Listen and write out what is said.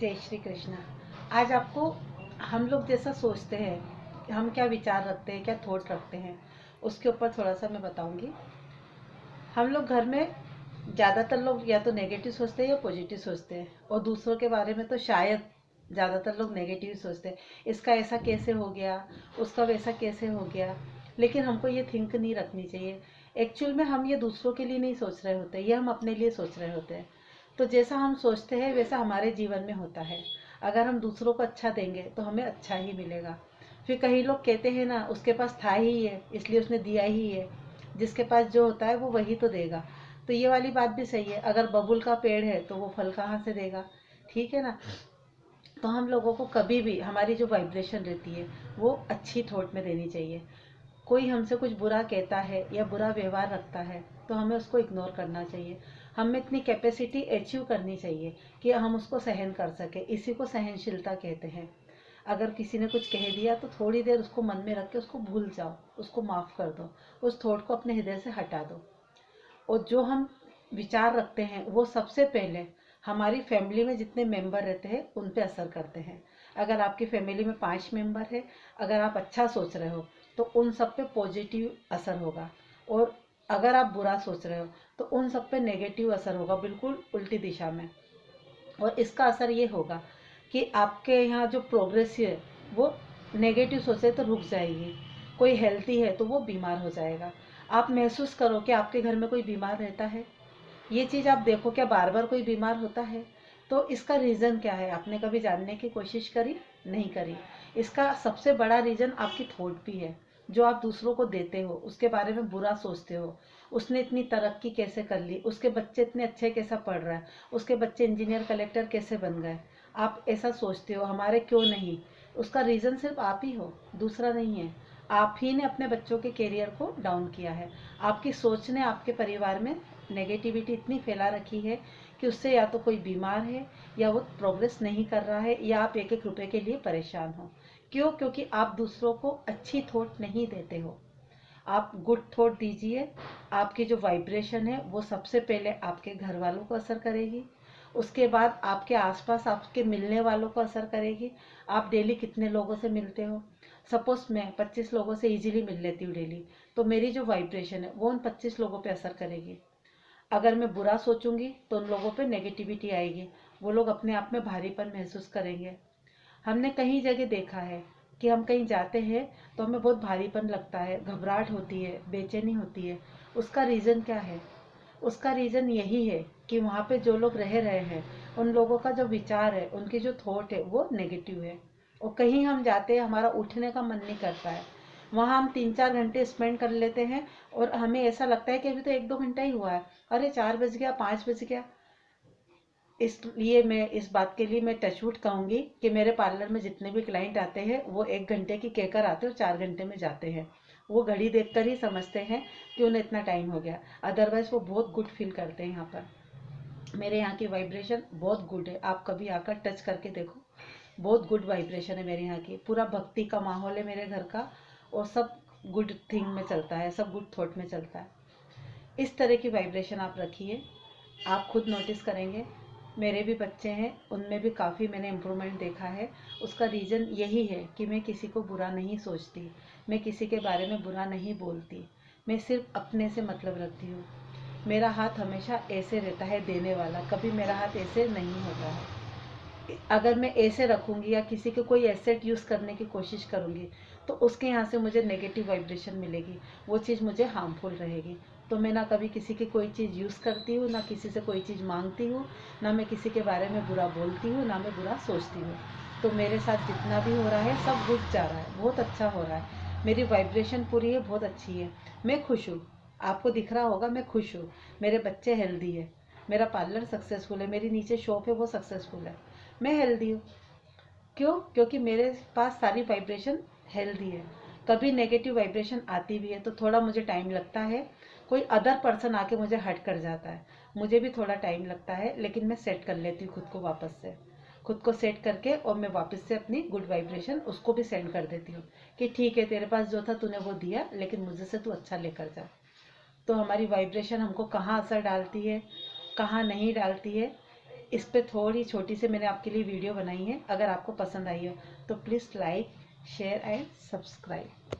जय श्री कृष्णा। आज आपको हम लोग जैसा सोचते हैं, हम क्या विचार रखते हैं, क्या थॉट रखते हैं, उसके ऊपर थोड़ा सा मैं बताऊंगी। हम लोग घर में ज़्यादातर लोग या तो नेगेटिव सोचते हैं या पॉजिटिव सोचते हैं, और दूसरों के बारे में तो शायद ज़्यादातर लोग नेगेटिव सोचते हैं। इसका ऐसा कैसे हो गया, उसका वैसा कैसे हो गया। लेकिन हमको ये थिंक नहीं रखनी चाहिए। एक्चुअल में हम ये दूसरों के लिए नहीं सोच रहे होते, ये हम अपने लिए सोच रहे होते हैं। तो जैसा हम सोचते हैं वैसा हमारे जीवन में होता है। अगर हम दूसरों को अच्छा देंगे तो हमें अच्छा ही मिलेगा। फिर कई लोग कहते हैं ना, उसके पास था ही है इसलिए उसने दिया ही है। जिसके पास जो होता है वो वही तो देगा। तो ये वाली बात भी सही है, अगर बबुल का पेड़ है तो वो फल कहाँ से देगा। ठीक है ना। तो हम लोगों को कभी भी हमारी जो वाइब्रेशन रहती है वो अच्छी थॉट में देनी चाहिए। कोई हमसे कुछ बुरा कहता है या बुरा व्यवहार रखता है तो हमें उसको इग्नोर करना चाहिए। हमें इतनी कैपेसिटी अचीव करनी चाहिए कि हम उसको सहन कर सके। इसी को सहनशीलता कहते हैं। अगर किसी ने कुछ कह दिया तो थोड़ी देर उसको मन में रख के उसको भूल जाओ, उसको माफ़ कर दो, उस थॉट को अपने हृदय से हटा दो। और जो हम विचार रखते हैं वो सबसे पहले हमारी फैमिली में जितने मेंबर रहते हैं उन पे असर करते हैं। अगर आपकी फैमिली में 5 मेंबर है, अगर आप अच्छा सोच रहे हो तो उन सब पे पॉजिटिव असर होगा। और अगर आप बुरा सोच रहे हो तो उन सब पे नेगेटिव असर होगा, बिल्कुल उल्टी दिशा में। और इसका असर ये होगा कि आपके यहाँ जो प्रोग्रेस है वो नेगेटिव सोचे तो रुक जाएगी। कोई हेल्थी है तो वो बीमार हो जाएगा। आप महसूस करो कि आपके घर में कोई बीमार रहता है। ये चीज़ आप देखो, क्या बार बार कोई बीमार होता है। तो इसका रीज़न क्या है, आपने कभी जानने की कोशिश करी? नहीं करी। इसका सबसे बड़ा रीज़न आपकी थॉट भी है। जो आप दूसरों को देते हो, उसके बारे में बुरा सोचते हो। उसने इतनी तरक्की कैसे कर ली, उसके बच्चे इतने अच्छे कैसा पढ़ रहा है, उसके बच्चे इंजीनियर कलेक्टर कैसे बन गए। आप ऐसा सोचते हो, हमारे क्यों नहीं। उसका रीज़न सिर्फ आप ही हो, दूसरा नहीं है। आप ही ने अपने बच्चों के करियर को डाउन किया है। आपकी सोच ने आपके परिवार में नेगेटिविटी इतनी फैला रखी है कि उससे या तो कोई बीमार है, या वो प्रोग्रेस नहीं कर रहा है, या आप एक एक रुपए के लिए परेशान हो। क्यों? क्योंकि आप दूसरों को अच्छी थॉट नहीं देते हो। आप गुड थॉट दीजिए। आपकी जो वाइब्रेशन है वो सबसे पहले आपके घर वालों को असर करेगी। उसके बाद आपके आसपास आपके मिलने वालों को असर करेगी। आप डेली कितने लोगों से मिलते हो? सपोज मैं 25 लोगों से इजीली मिल लेती हूँ डेली, तो मेरी जो वाइब्रेशन है वो उन 25 लोगों पे असर करेगी। अगर मैं बुरा सोचूंगी तो उन लोगों पे नेगेटिविटी आएगी। वो लोग अपने आप में भारीपन महसूस करेंगे। हमने कई जगह देखा है कि हम कहीं जाते हैं तो हमें बहुत भारीपन लगता है, घबराहट होती है, बेचैनी होती है। उसका रीज़न क्या है? उसका रीज़न यही है कि वहाँ पे जो लोग रह रहे हैं उन लोगों का जो विचार है, उनकी जो थॉट है वो नेगेटिव है। और कहीं हम जाते हैं, हमारा उठने का मन नहीं करता है। वहाँ हम 3-4 घंटे स्पेंड कर लेते हैं और हमें ऐसा लगता है कि अभी तो 1-2 घंटा ही हुआ है, अरे 4 बज गया, 5 बज गया। इसलिए मैं इस बात के लिए मैं टचवुड कहूँगी कि मेरे पार्लर में जितने भी क्लाइंट आते हैं वो 1 घंटे की कहकर आते हैं और 4 घंटे में जाते हैं। वो घड़ी देखकर ही समझते हैं कि उन्हें इतना टाइम हो गया। अदरवाइज वो बहुत गुड फील करते हैं यहाँ पर। मेरे यहाँ की वाइब्रेशन बहुत गुड है, आप कभी आकर टच करके देखो। बहुत गुड वाइब्रेशन है मेरे यहाँ की, पूरा भक्ति का माहौल है मेरे घर का। और सब गुड थिंग में चलता है, सब गुड थॉट में चलता है। इस तरह की वाइब्रेशन आप रखिए, आप खुद नोटिस करेंगे। मेरे भी बच्चे हैं, उनमें भी काफ़ी मैंने इम्प्रूवमेंट देखा है। उसका रीज़न यही है कि मैं किसी को बुरा नहीं सोचती, मैं किसी के बारे में बुरा नहीं बोलती, मैं सिर्फ अपने से मतलब रखती हूँ। मेरा हाथ हमेशा ऐसे रहता है देने वाला, कभी मेरा हाथ ऐसे नहीं होता है। अगर मैं ऐसे रखूँगी या किसी के कोई एसेट यूज़ करने की कोशिश करूँगी तो उसके यहाँ से मुझे नेगेटिव वाइब्रेशन मिलेगी, वो चीज़ मुझे हार्मफुल रहेगी। तो मैं ना कभी किसी की कोई चीज़ यूज़ करती हूँ, ना किसी से कोई चीज़ मांगती हूँ, ना मैं किसी के बारे में बुरा बोलती हूँ, ना मैं बुरा सोचती हूँ। तो मेरे साथ जितना भी हो रहा है सब गुड जा रहा है, बहुत अच्छा हो रहा है। मेरी वाइब्रेशन पूरी है, बहुत अच्छी है। मैं खुश हूँ, आपको दिख रहा होगा मैं खुश हूँ। मेरे बच्चे हेल्दी है, मेरा पार्लर सक्सेसफुल है, मेरी नीचे शॉप है वो सक्सेसफुल है, मैं हेल्दी हूँ। क्यों? क्योंकि मेरे पास सारी वाइब्रेशन हेल्दी है। कभी नेगेटिव वाइब्रेशन आती भी है तो थोड़ा मुझे टाइम लगता है। कोई अदर पर्सन आके मुझे हट कर जाता है, मुझे भी थोड़ा टाइम लगता है, लेकिन मैं सेट कर लेती हूँ खुद को वापस से। खुद को सेट करके और मैं वापस से अपनी गुड वाइब्रेशन उसको भी सेंड कर देती हूँ कि ठीक है, तेरे पास जो था तूने वो दिया, लेकिन मुझे से तू अच्छा लेकर जा। तो हमारी वाइब्रेशन हमको कहाँ असर डालती है, कहाँ नहीं डालती है, इस पे थोड़ी छोटी सी मैंने आपके लिए वीडियो बनाई है। अगर आपको पसंद आई हो तो please like, share and subscribe.